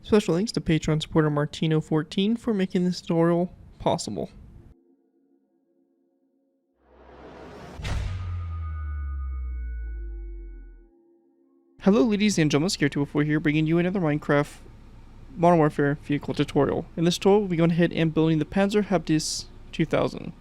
Special thanks to Patreon supporter Martino14 for making this tutorial possible. Hello ladies and gentlemen, Scare204 here, bringing you another Minecraft Modern Warfare vehicle tutorial. In this tutorial, we'll be going ahead and building the Panzerhaubitze 2000.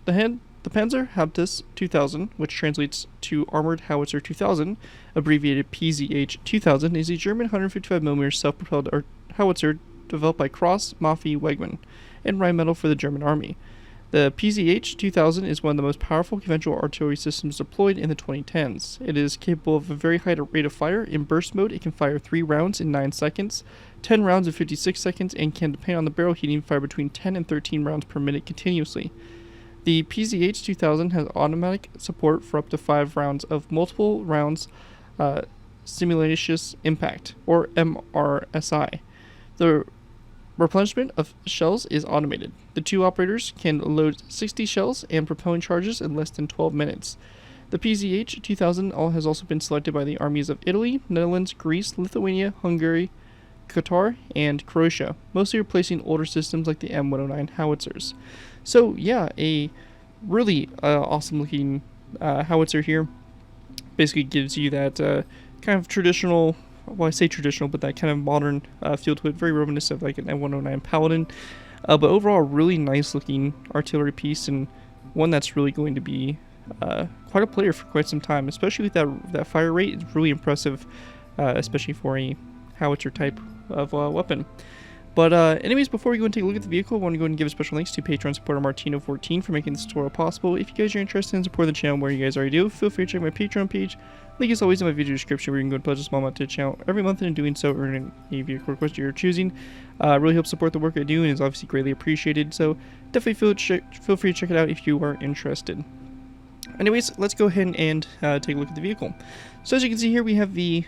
The Panzerhaubitze 2000, which translates to Armored Howitzer 2000, abbreviated PZH 2000, is a German 155mm self-propelled howitzer developed by Cross Maffei Wegmann and Rheinmetall for the German Army. The PZH 2000 is one of the most powerful conventional artillery systems deployed in the 2010s. It is capable of a very high rate of fire. In burst mode, it can fire 3 rounds in 9 seconds, 10 rounds in 56 seconds, and can, depending on the barrel heating, fire between 10 and 13 rounds per minute continuously. The PZH 2000 has automatic support for up to 5 rounds of multiple rounds simultaneous impact, or MRSI. The replenishment of shells is automated. The 2 operators can load 60 shells and propelling charges in less than 12 minutes. The PZH 2000 has also been selected by the armies of Italy, Netherlands, Greece, Lithuania, Hungary, Qatar, and Croatia, mostly replacing older systems like the M109 howitzers. So yeah, a really awesome looking howitzer here. Basically gives you that kind of traditional, well, I say traditional, but that kind of modern feel to it, very reminiscent of like an M109 Paladin. But overall, really nice looking artillery piece, and one that's really going to be quite a player for quite some time, especially with that fire rate. It's really impressive, especially for a howitzer type of weapon. But anyways, before we go and take a look at the vehicle, I want to go ahead and give a special thanks to Patreon supporter Martino14 for making this tutorial possible. If you guys are interested in supporting the channel where you guys already do, feel free to check my Patreon page. Link is always in my video description, where you can go and pledge a small amount to the channel every month, and in doing so, earn a vehicle request you're choosing. Really helps support the work I do, and is obviously greatly appreciated. So definitely feel free to check it out if you are interested. Anyways, let's go ahead and take a look at the vehicle. So as you can see here, we have the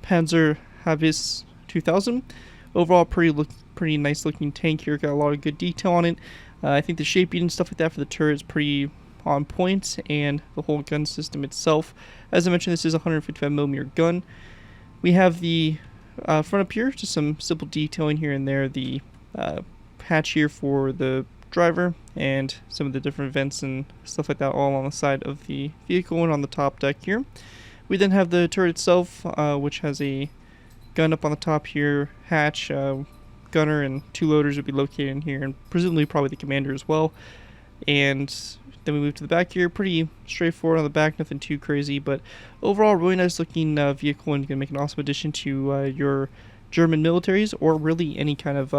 Panzerhaubitze 2000. Overall, pretty nice looking tank here. Got a lot of good detail on it. I think the shaping and stuff like that for the turret is pretty on point, and the whole gun system itself. As I mentioned, this is a 155mm gun. We have the front up here, just some simple detailing here and there. The hatch here for the driver, and some of the different vents and stuff like that all on the side of the vehicle and on the top deck here. We then have the turret itself, which has a gun up on the top here, hatch, gunner, and 2 loaders would be located in here, and presumably probably the commander as well. And then we move to the back here, pretty straightforward on the back, nothing too crazy, but overall really nice looking vehicle, and going to make an awesome addition to your German militaries, or really any kind of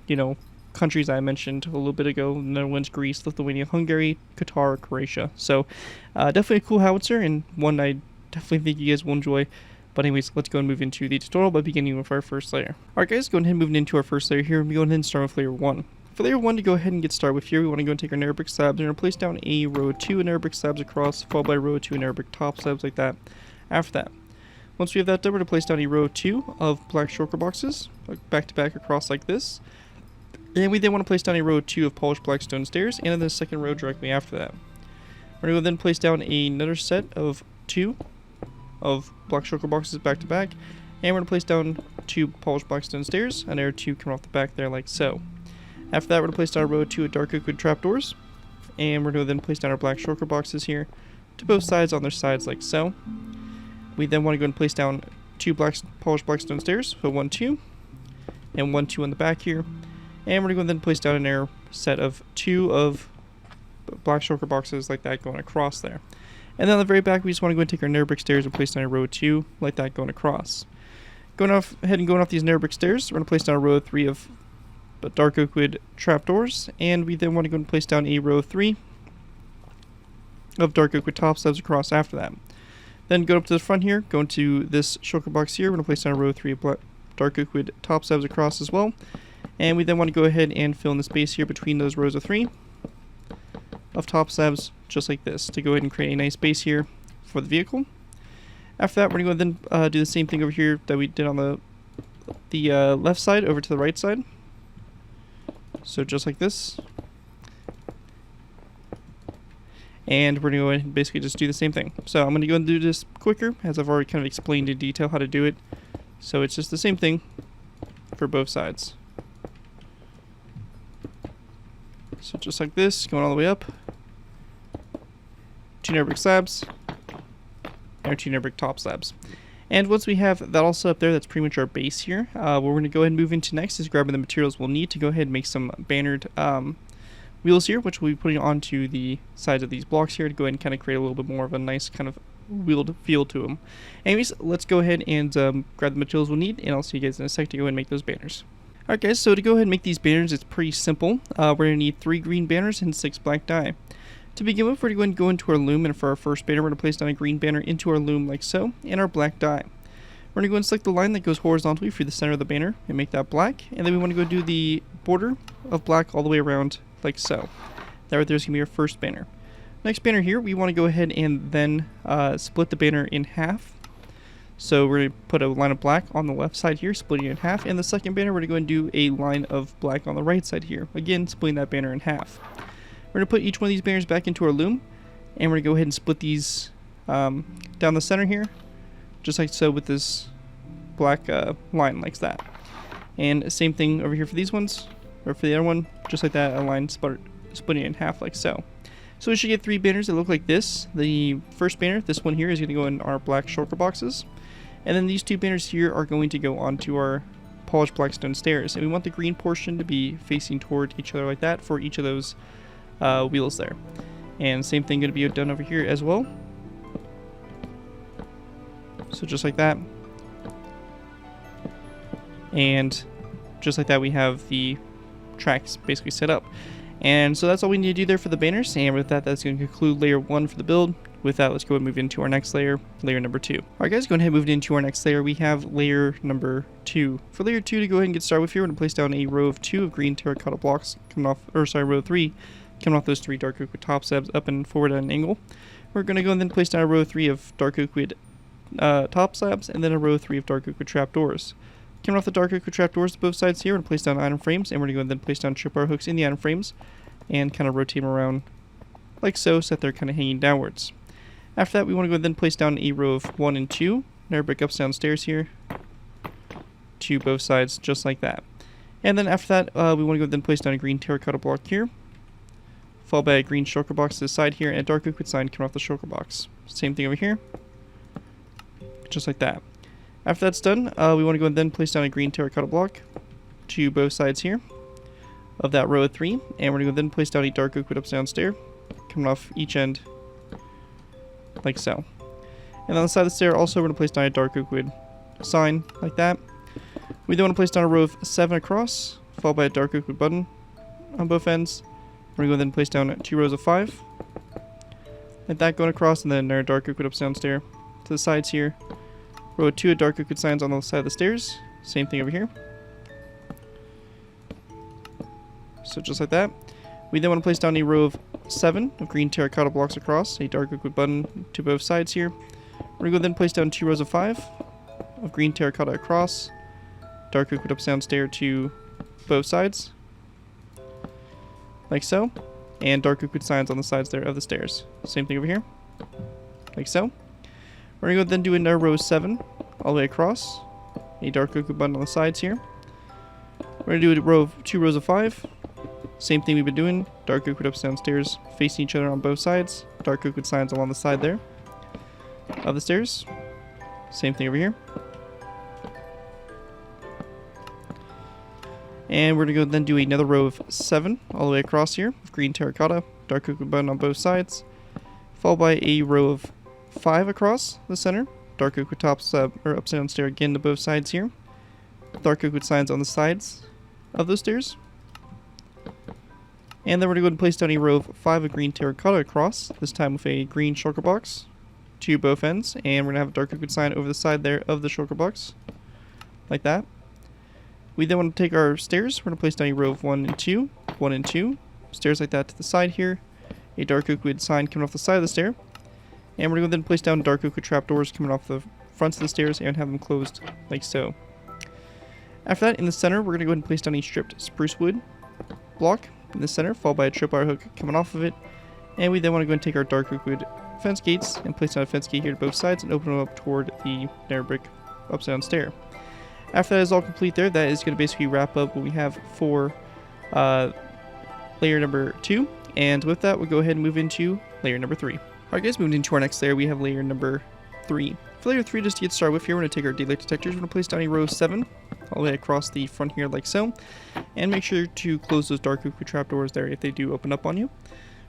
you know, countries I mentioned a little bit ago: Netherlands, Greece, Lithuania, Hungary, Qatar, Croatia. So definitely a cool howitzer, and one I definitely think you guys will enjoy. But anyways, let's go and move into the tutorial by beginning with our first layer. Alright guys, going ahead and moving into our first layer here, we go ahead and start with layer 1. For layer 1 to go ahead and get started with here, we want to go and take our nether brick slabs, and we're going to place down a row of 2 nether brick slabs across, followed by a row of 2 nether brick top slabs like that. After that, once we have that done, we're going to place down a row of 2 of black shulker boxes, back to back across like this. And we then want to place down a row of 2 of polished black stone stairs, and then the second row directly after that. We're going to then place down another set of 2 of black shulker boxes back to back, and we're going to place down 2 polished black stone stairs, and there are 2 coming off the back there like so. After that, we're going to place down a row of 2 of dark oak trapdoors, and we're going to then place down our black shulker boxes here to both sides on their sides like so. We then want to go and place down 2 polished black stone stairs, so 1, 2, and 1, 2 on the back here, and we're going to then place down another set of 2 of black shulker boxes like that going across there. And then on the very back, we just want to go and take our nether brick stairs and place down a row of 2 like that going across. Going off these nether brick stairs, we're going to place down a row of 3 of dark oak wood trapdoors, and we then want to go and place down a row of 3 of dark oak wood top slabs across after that. Then go up to the front here, go into this shulker box here, we're going to place down a row of 3 of dark oak wood top slabs across as well. And we then want to go ahead and fill in the space here between those rows of 3 of top slabs, just like this, to go ahead and create a nice base here for the vehicle. After that, we're going to then do the same thing over here that we did on the left side over to the right side. So just like this. And we're going to go ahead and basically just do the same thing. So I'm going to go and do this quicker, as I've already kind of explained in detail how to do it. So it's just the same thing, for both sides. So just like this, going all the way up. 2 nether brick slabs. And 2 nether brick top slabs. And once we have that all set up there, that's pretty much our base here. What we're going to go ahead and move into next is grabbing the materials we'll need to go ahead and make some bannered wheels here, which we'll be putting onto the sides of these blocks here to go ahead and kind of create a little bit more of a nice kind of wheeled feel to them. Anyways, let's go ahead and grab the materials we'll need, and I'll see you guys in a sec to go ahead and make those banners. Alright guys, so to go ahead and make these banners, it's pretty simple. We're going to need 3 green banners and 6 black dye. To begin with, we're going to go into our loom, and for our first banner, we're going to place down a green banner into our loom like so, and our black dye. We're going to go and select the line that goes horizontally through the center of the banner and make that black, and then we want to go do the border of black all the way around like so. That right there is going to be our first banner. Next banner here, we want to go ahead and then split the banner in half. So we're going to put a line of black on the left side here, splitting it in half, and the second banner, we're going to go and do a line of black on the right side here, again splitting that banner in half. We're going to put each one of these banners back into our loom, and we're going to go ahead and split these down the center here, just like so with this black line like that. And same thing over here for these ones, or for the other one, just like that, a line splitting it in half like so. So we should get 3 banners that look like this. The first banner, this one here, is going to go in our black shulker boxes. And then these 2 banners here are going to go onto our polished black stone stairs. And we want the green portion to be facing toward each other like that for each of those wheels there. And same thing going to be done over here as well. So just like that. And just like that, we have the tracks basically set up. And so that's all we need to do there for the banners. And with that, that's going to conclude layer 1 for the build. With that, let's go and move into our next layer, layer number 2. Alright guys, going ahead and move into our next layer, we have layer number 2. For layer 2, to go ahead and get started with here, we're going to place down a row of 2 of green terracotta blocks coming off, or sorry, row of 3, coming off those 3 dark oak with top slabs up and forward at an angle. We're going to go and then place down a row of 3 of dark oak with top slabs, and then a row of 3 of dark oak with trapdoors. Coming off the dark oak with trapdoors to both sides here, we're going to place down item frames, and we're going to go and then place down tripwire hooks in the item frames, and kind of rotate them around like so that they're kind of hanging downwards. After that, we want to go and then place down a row of 1 and 2 nether brick ups downstairs here to both sides, just like that. And then after that, we want to go and then place down a green terracotta block here, followed by a green shulker box to the side here, and a dark oak with sign coming off the shulker box. Same thing over here, just like that. After that's done, we want to go and then place down a green terracotta block to both sides here of that row of 3, and we're going to then place down a dark oak with ups downstairs coming off each end like so. And on the side of the stair also we're going to place down a dark oak wood sign like that. We then want to place down a row of 7 across, followed by a dark oak wood button on both ends. We're going to then place down 2 rows of 5 like that going across, and then our dark oak wood ups downstairs to the sides here. Row of 2 of dark oak wood signs on the side of the stairs. Same thing over here. So just like that. We then want to place down a row of 7 of green terracotta blocks across, a dark oak wood button to both sides here. We're going to then place down 2 rows of 5 of green terracotta across, dark oak wood ups downstairs to both sides, like so, and dark oak wood signs on the sides there of the stairs. Same thing over here, like so. We're going to go then do another row of 7 all the way across, a dark oak wood button on the sides here. We're going to do a row of 2 rows of 5. Same thing we've been doing, dark oak wood ups downstairs, facing each other on both sides, dark oak wood signs along the side there of the stairs. Same thing over here. And we're going to go then do another row of 7 all the way across here, with green terracotta, dark oak wood button on both sides, followed by a row of 5 across the center, dark oak wood tops or upside down stair again to both sides here, dark oak wood signs on the sides of those stairs. And then we're going to go and place down a row of 5 of green terracotta across, this time with a green shulker box to both ends. And we're going to have a dark oak wood sign over the side there of the shulker box, like that. We then want to take our stairs. We're going to place down a row of 1 and 2, 1 and 2, stairs like that to the side here, a dark oak wood sign coming off the side of the stair. And we're going to then place down dark oak wood trapdoors coming off the fronts of the stairs and have them closed like so. After that, in the center, we're going to go ahead and place down a stripped spruce wood block in the center, followed by a tripwire hook coming off of it. And we then want to go and take our dark oak wood fence gates and place down a fence gate here to both sides and open them up toward the nether brick upside down stair. After that is all complete there, that is going to basically wrap up what we have for layer number 2. And with that, we'll go ahead and move into layer number 3. Alright guys, moving into our next layer, we have layer number 3. For layer 3, just to get started with here, we're going to take our daylight detectors, we're going to place down a row of 7 all the way across the front here like so. And make sure to close those dark oak wood trapdoors there if they do open up on you.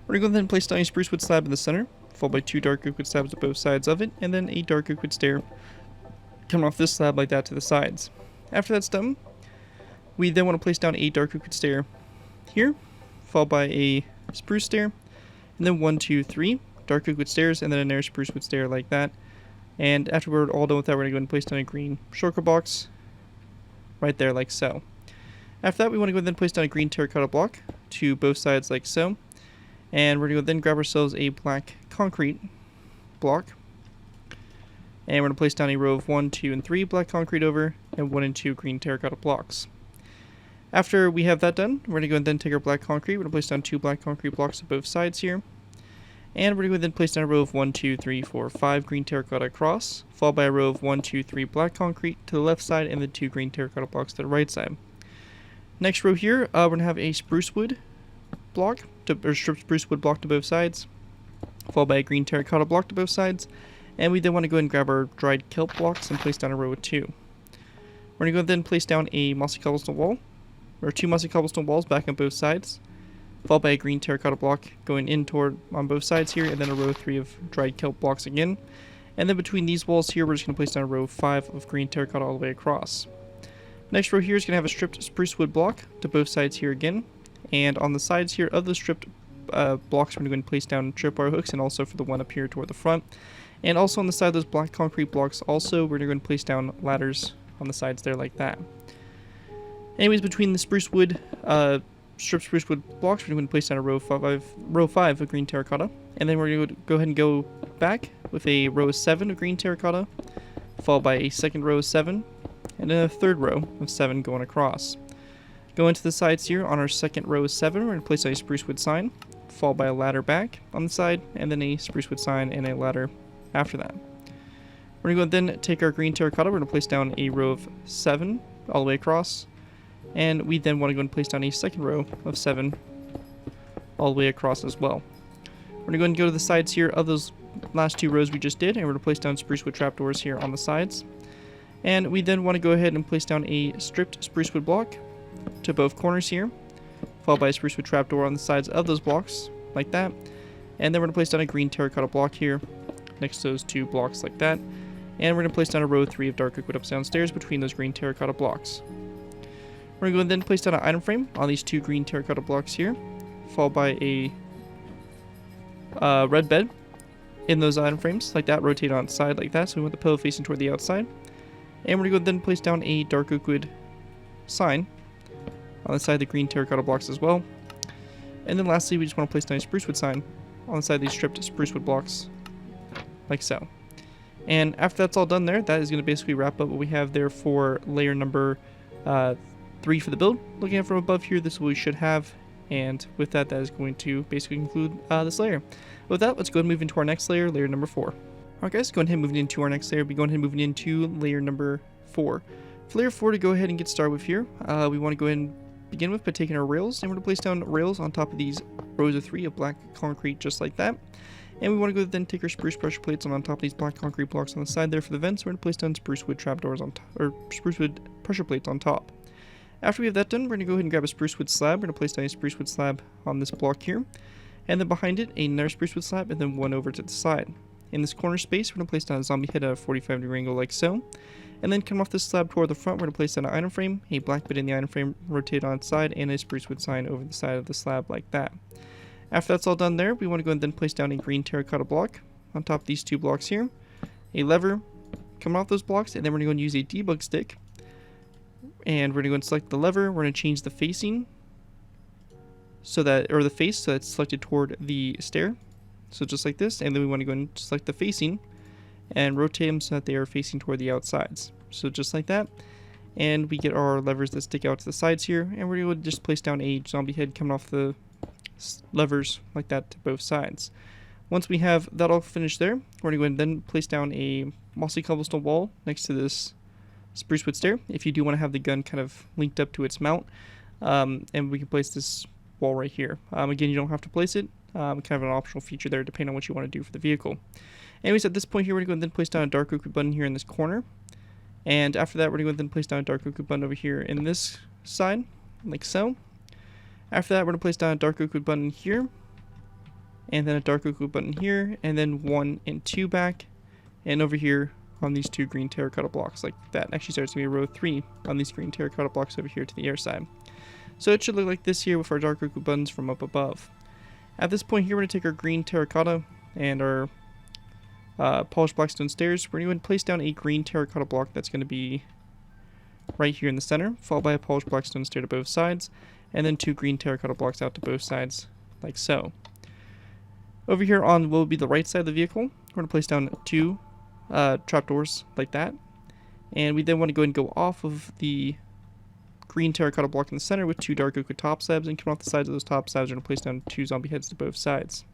We're going to go ahead and place down a spruce wood slab in the center, followed by 2 dark oak wood slabs at both sides of it, and then a dark oak wood stair coming off this slab like that to the sides. After that's done, we then want to place down a dark oak wood stair here, followed by a spruce stair, and then 1, 2, 3 dark oak wood stairs, and then another spruce wood stair like that. And after we're all done with that, we're going to go ahead and place down a green shulker box right there like so. After that, we want to go ahead and place down a green terracotta block to both sides like so. And we're going to then grab ourselves a black concrete block. And we're going to place down a row of 1, 2, and 3 black concrete over, and 1 and 2 green terracotta blocks. After we have that done, we're going to go and then take our black concrete. We're going to place down 2 black concrete blocks at both sides here. And we're going to then place down a row of 1, 2, 3, 4, 5 green terracotta across, followed by a row of 1, 2, 3 black concrete to the left side, and then 2 green terracotta blocks to the right side. Next row here, we're going to have a spruce wood block, or stripped spruce wood block to both sides, followed by a green terracotta block to both sides. And we then want to go ahead and grab our dried kelp blocks and place down a row of 2. We're going to go then place down a mossy cobblestone wall, or 2 mossy cobblestone walls back on both sides, followed by a green terracotta block going in toward on both sides here, and then a row of 3 of dried kelp blocks again. And then between these walls here, we're just going to place down a row of 5 of green terracotta all the way across. Next row here is going to have a stripped spruce wood block to both sides here again. And on the sides here of the stripped blocks, we're going to place down tripwire hooks, and also for the one up here toward the front. And also on the side of those black concrete blocks, also we're going to place down ladders on the sides there like that. Anyways, between the spruce wood, stripped spruce wood blocks, we're going to place down a row 5 of green terracotta. And then we're going to go ahead and go back with a row of 7 of green terracotta, followed by a second row of 7, and then a third row of 7 going across. Going to the sides here, on our second row of 7, we're going to place a spruce wood sign, followed by a ladder back on the side, and then a spruce wood sign and a ladder after that. We're going to go then take our green terracotta, we're going to place down a row of 7 all the way across, and we then want to go and place down a second row of 7 all the way across as well. We're going to go and go to the sides here of those last 2 rows we just did, and we're going to place down spruce wood trapdoors here on the sides. And we then want to go ahead and place down a stripped spruce wood block to both corners here, followed by a spruce wood trapdoor on the sides of those blocks, like that. And then we're going to place down a green terracotta block here, next to those 2 blocks like that. And we're going to place down a row 3 of dark oak wood up downstairs between those green terracotta blocks. We're going to go and then place down an item frame on these 2 green terracotta blocks here, followed by a red bed in those item frames, like that, rotate on its side like that, so we want the pillow facing toward the outside. And we're going to go then place down a dark oak wood sign on the side of the green terracotta blocks as well. And then lastly, we just want to place down a spruce wood sign on the side of these stripped spruce wood blocks, like so. And after that's all done there, that is going to basically wrap up what we have there for layer number 3 for the build. Looking at it from above here, this is what we should have. And with that, that is going to basically conclude this layer. With that, let's go ahead and move into our next layer, layer number 4. Alright guys, going ahead and moving into our next layer, we're going ahead and moving into layer number 4. For layer 4, to go ahead and get started with here, we want to go ahead and begin with by taking our rails, and we're going to place down rails on top of these rows of 3 of black concrete just like that. And we want to go then take our spruce pressure plates on top of these black concrete blocks on the side there for the vents. We're going to place down spruce wood trapdoors on top, or spruce wood pressure plates on top. After we have that done, we're going to go ahead and grab a spruce wood slab. We're going to place down a spruce wood slab on this block here, and then behind it another spruce wood slab, and then one over to the side. In this corner space, we're going to place down a zombie head at a 45-degree angle like so. And then come off this slab toward the front, we're going to place down an item frame, a black bit in the item frame rotated on its side, and a spruce wood sign over the side of the slab like that. After that's all done there, we want to go and then place down a green terracotta block on top of these 2 blocks here, a lever coming off those blocks, and then we're going to go and use a debug stick. And we're going to go and select the lever. We're going to change the facing so that, or the face, so it's selected toward the stair. So just like this, and then we want to go and select the facing and rotate them so that they are facing toward the outsides. So just like that, and we get our levers that stick out to the sides here, and we're going to just place down a zombie head coming off the levers like that to both sides. Once we have that all finished there, we're going to go and then place down a mossy cobblestone wall next to this spruce wood stair if you do want to have the gun kind of linked up to its mount. And we can place this wall right here. Again, you don't have to place it. Kind of an optional feature there depending on what you want to do for the vehicle. Anyways, at this point here, we're going to go and then place down a dark oak button here in this corner. And after that, we're going to go and then place down a dark oak button over here in this side, like so. After that, we're going to place down a dark oak button here. And then a dark oak button here. And then 1 and 2 back. And over here on these 2 green terracotta blocks like that. Actually, starts to be row 3 on these green terracotta blocks over here to the air side. So it should look like this here with our dark oak buttons from up above. At this point here, we're going to take our green terracotta and our polished blackstone stairs. We're going to place down a green terracotta block that's going to be right here in the center, followed by a polished blackstone stair to both sides, and then 2 green terracotta blocks out to both sides, like so. Over here on what will be the right side of the vehicle, we're going to place down 2 trapdoors like that, and we then want to go and go off of the green terracotta block in the center with 2 dark oak top slabs, and come off the sides of those top slabs, we're going to place down 2 zombie heads to both sides.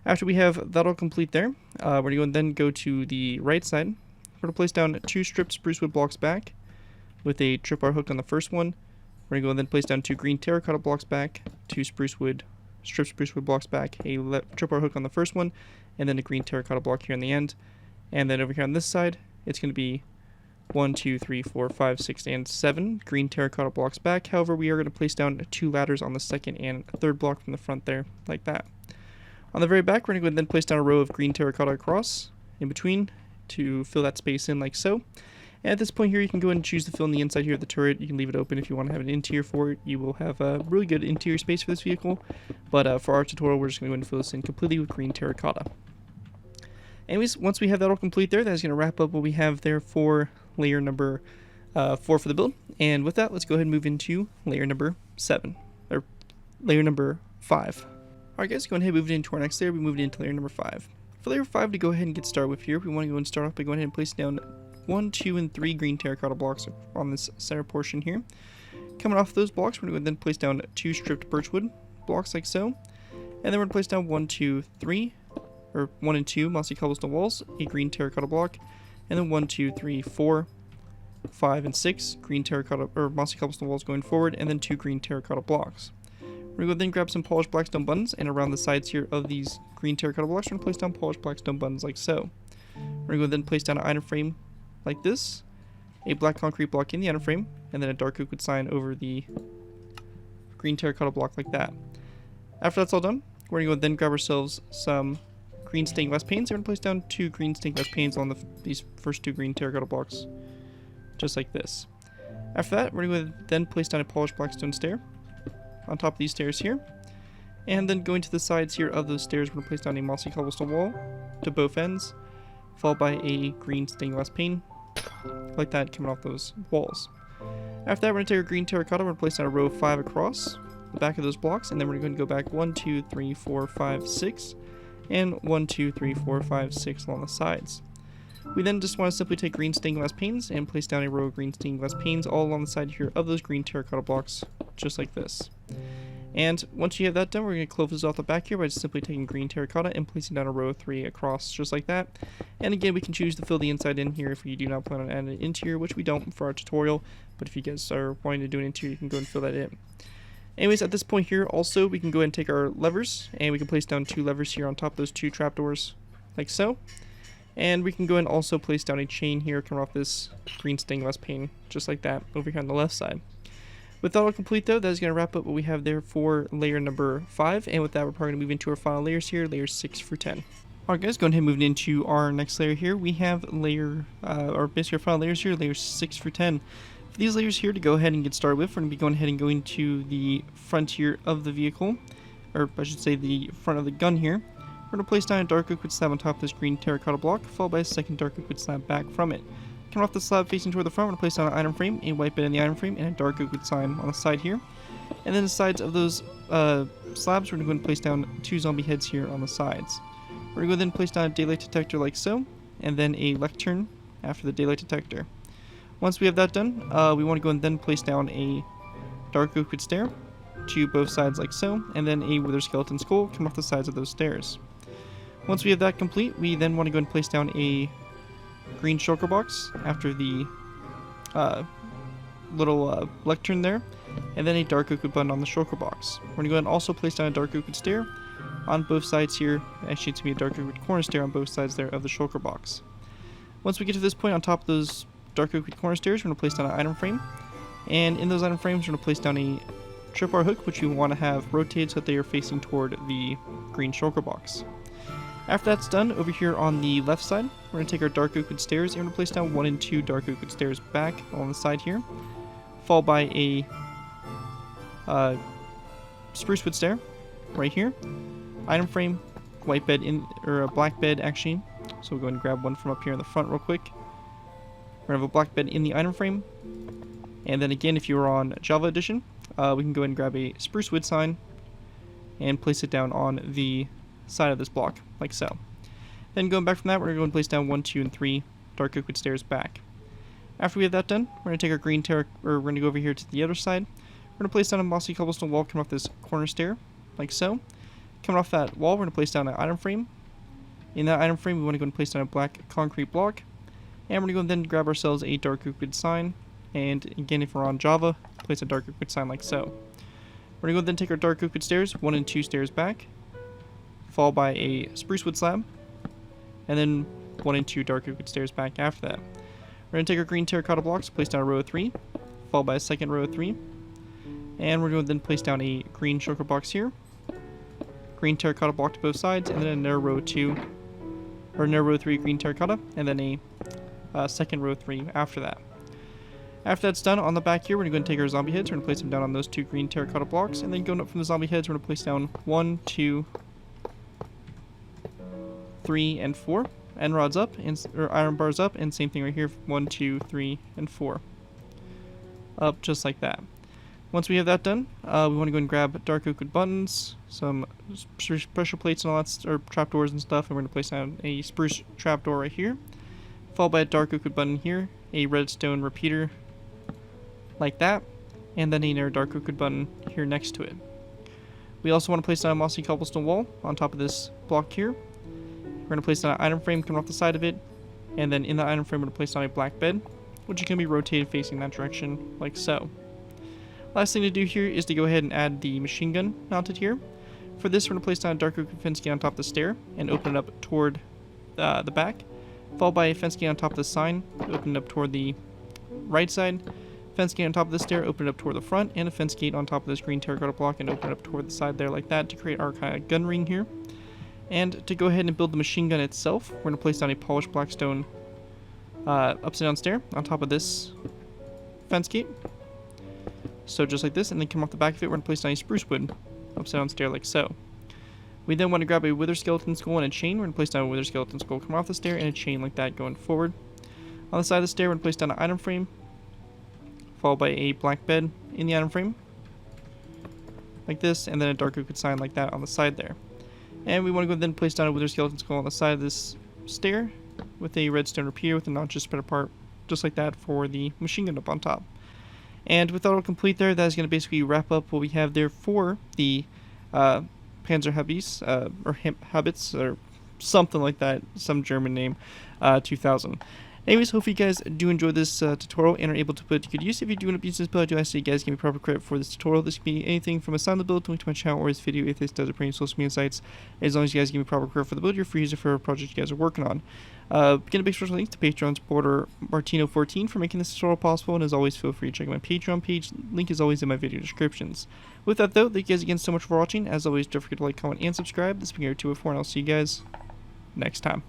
After we have that all complete there, we're going to go and then go to the right side. We're going to place down 2 stripped spruce wood blocks back with a tripwire hook on the first one. We're going to go and then place down 2 green terracotta blocks back, 2 stripped spruce wood blocks back, a tripwire hook on the first one, and then a green terracotta block here on the end. And then over here on this side, it's going to be 1, 2, 3, 4, 5, 6, and 7 green terracotta blocks back. However, we are going to place down 2 ladders on the second and third block from the front there, like that. On the very back, we're going to go and then place down a row of green terracotta across in between to fill that space in like so. And at this point here, you can go and choose to fill in the inside here of the turret. You can leave it open if you want to have an interior for it. You will have a really good interior space for this vehicle. But for our tutorial, we're just going to go and fill this in completely with green terracotta. Anyways, once we have that all complete there, that's going to wrap up what we have there for layer number 4 for the build. And with that, let's go ahead and move into layer number 7, or layer number 5. Alright guys, go ahead and move it into our next layer. We moved into layer number 5. For layer 5 to go ahead and get started with here, we want to go and start off by going ahead and place down 1, 2, and 3 green terracotta blocks on this center portion here. Coming off of those blocks, we're going to then place down 2 stripped birchwood blocks like so. And then we're going to place down 1, 2, 3, or 1 and 2 mossy cobblestone walls, a green terracotta block, and then 1, 2, 3, 4, 5, and 6 green terracotta or mossy cobblestone walls going forward, and then 2 green terracotta blocks. We're going to then grab some polished blackstone buttons, and around the sides here of these green terracotta blocks, we're going to place down polished blackstone buttons like so. We're going to then place down an item frame like this, a black concrete block in the item frame, and then a dark oak wood sign over the green terracotta block like that. After that's all done, we're going to go then grab ourselves some green stained glass panes. We're going to place down 2 green stained glass panes on these first 2 green terracotta blocks, just like this. After that, we're going to then place down a polished blackstone stair on top of these stairs here, and then going to the sides here of those stairs, we're going to place down a mossy cobblestone wall to both ends, followed by a green stained glass pane like that coming off those walls. After that, we're going to take our green terracotta, we're going to place down a row of 5 across the back of those blocks, and then we're going to go back 1, 2, 3, 4, 5, 6, and 1, 2, 3, 4, 5, 6 along the sides. We then just want to simply take green stained glass panes and place down a row of green stained glass panes all along the side here of those green terracotta blocks, just like this. And once you have that done, we're going to close this off the back here by just simply taking green terracotta and placing down a row of 3 across, just like that. And again, we can choose to fill the inside in here if we do not plan on adding an interior, which we don't for our tutorial, but if you guys are wanting to do an interior, you can go and fill that in. Anyways, at this point here, also, we can go ahead and take our levers, and we can place down 2 levers here on top of those 2 trapdoors, like so. And we can go ahead and also place down a chain here coming off this green stained glass pane, just like that, over here on the left side. With that all complete though, that is going to wrap up what we have there for layer number 5, and with that we're probably going to move into our final layers here, layers 6 through 10. Alright guys, going ahead and moving into our next layer here, we have or basically our final layers here, layers 6 through 10. For these layers here to go ahead and get started with, we're going to be going ahead and going to the front here of the vehicle, or I should say the front of the gun here. We're going to place down a dark oak wood slab on top of this green terracotta block, followed by a second dark oak wood slab back from it. Coming off the slab facing toward the front, we're going to place down an item frame, a white bed in the item frame, and a dark oak wood sign on the side here. And then the sides of those slabs, we're going to go and place down 2 zombie heads here on the sides. We're going to go then place down a daylight detector like so, and then a lectern after the daylight detector. Once we have that done, we want to go and then place down a dark oak wood stair to both sides like so, and then a wither skeleton skull coming off the sides of those stairs. Once we have that complete, we then want to go and place down a green shulker box after the little lectern there, and then a dark oak wood button on the shulker box. We're going to go ahead and also place down a dark oak wood stair on both sides here. Actually, it's going to be a dark oak wood corner stair on both sides there of the shulker box. Once we get to this point, on top of those dark oak wood corner stairs, we're going to place down an item frame, and in those item frames, we're going to place down a tripwire hook, which you want to have rotated so that they are facing toward the green shulker box. After that's done, over here on the left side, we're going to take our dark oak wood stairs and we're going to place down 1 and 2 dark oak wood stairs back on the side here, followed by a spruce wood stair right here, item frame, white bed or a black bed actually. So we'll go ahead and grab one from up here in the front real quick. We're going to have a black bed in the item frame, and then again, if you were on Java Edition, we can go ahead and grab a spruce wood sign and place it down on the side of this block, like so. Then going back from that, we're going to go and place down 1, 2, and 3 dark oak wood stairs back. After we have that done, we're going to take our green terra, or we're going to go over here to the other side. We're going to place down a mossy cobblestone wall coming off this corner stair, like so. Coming off that wall, we're going to place down an item frame. In that item frame, we want to go and place down a black concrete block. And we're going to go and then grab ourselves a dark oak wood sign. And again, if we're on Java, place a dark oak wood sign like so. We're going to go and then take our dark oak wood stairs, 1 and 2 stairs back, followed by a spruce wood slab, and then 1 and 2 dark oak wood stairs back after that. We're going to take our green terracotta blocks, place down a row of 3, followed by a second row of 3, and we're going to then place down a green shulker box here, green terracotta block to both sides, and then another row of 2, or another row of 3 green terracotta, and then a second row of 3 after that. After that's done, on the back here, we're going to go and take our zombie heads, we're going to place them down on those 2 green terracotta blocks, and then going up from the zombie heads, we're going to place down 1, 2, 3, and 4. End rods up, or iron bars up, and same thing right here, 1, 2, 3, and 4. Up just like that. Once we have that done, we want to go and grab dark oak wood buttons, some pressure plates and all that, or trapdoors and stuff, and we're going to place down a spruce trapdoor right here, followed by a dark oak wood button here, a redstone repeater, like that, and then another dark oak wood button here next to it. We also want to place down a mossy cobblestone wall on top of this block here. We're going to place down an item frame coming off the side of it, and then in the item frame we're going to place down a black bed, which can be rotated facing that direction, like so. Last thing to do here is to go ahead and add the machine gun mounted here. For this, we're going to place down a dark oak fence gate on top of the stair and open it up toward the back, followed by a fence gate on top of the sign, open it up toward the right side, fence gate on top of the stair, open it up toward the front, and a fence gate on top of this green terracotta block and open it up toward the side there like that to create our kind of gun ring here. And to go ahead and build the machine gun itself, we're going to place down a polished black stone upside down stair on top of this fence gate. So just like this, and then come off the back of it, we're going to place down a spruce wood upside down stair like so. We then want to grab a wither skeleton skull and a chain. We're going to place down a wither skeleton skull coming off the stair and a chain like that going forward. On the side of the stair, we're going to place down an item frame, followed by a black bed in the item frame, like this, and then a dark oak wood sign like that on the side there. And we want to go then place down a wither skeleton skull on the side of this stair with a redstone repeater with the notches spread apart, just like that for the machine gun up on top. And with that all complete there, that is going to basically wrap up what we have there for the Panzerhaubitze, or Haubitze, or something like that, some German name, 2000. Anyways, hopefully you guys do enjoy this tutorial and are able to put it to good use. If you do end up using this build, I do ask that you guys give me proper credit for this tutorial. This could be anything from a sound build, link to my channel, or this video if this does appear in social media sites. As long as you guys give me proper credit for the build, you're free user for a project you guys are working on. Again, a big special thanks to Patreon supporter Martino14 for making this tutorial possible, and as always, feel free to check out my Patreon page. Link is always in my video descriptions. With that though, thank you guys again so much for watching. As always, don't forget to like, comment, and subscribe. This has been Gary 204, and I'll see you guys next time.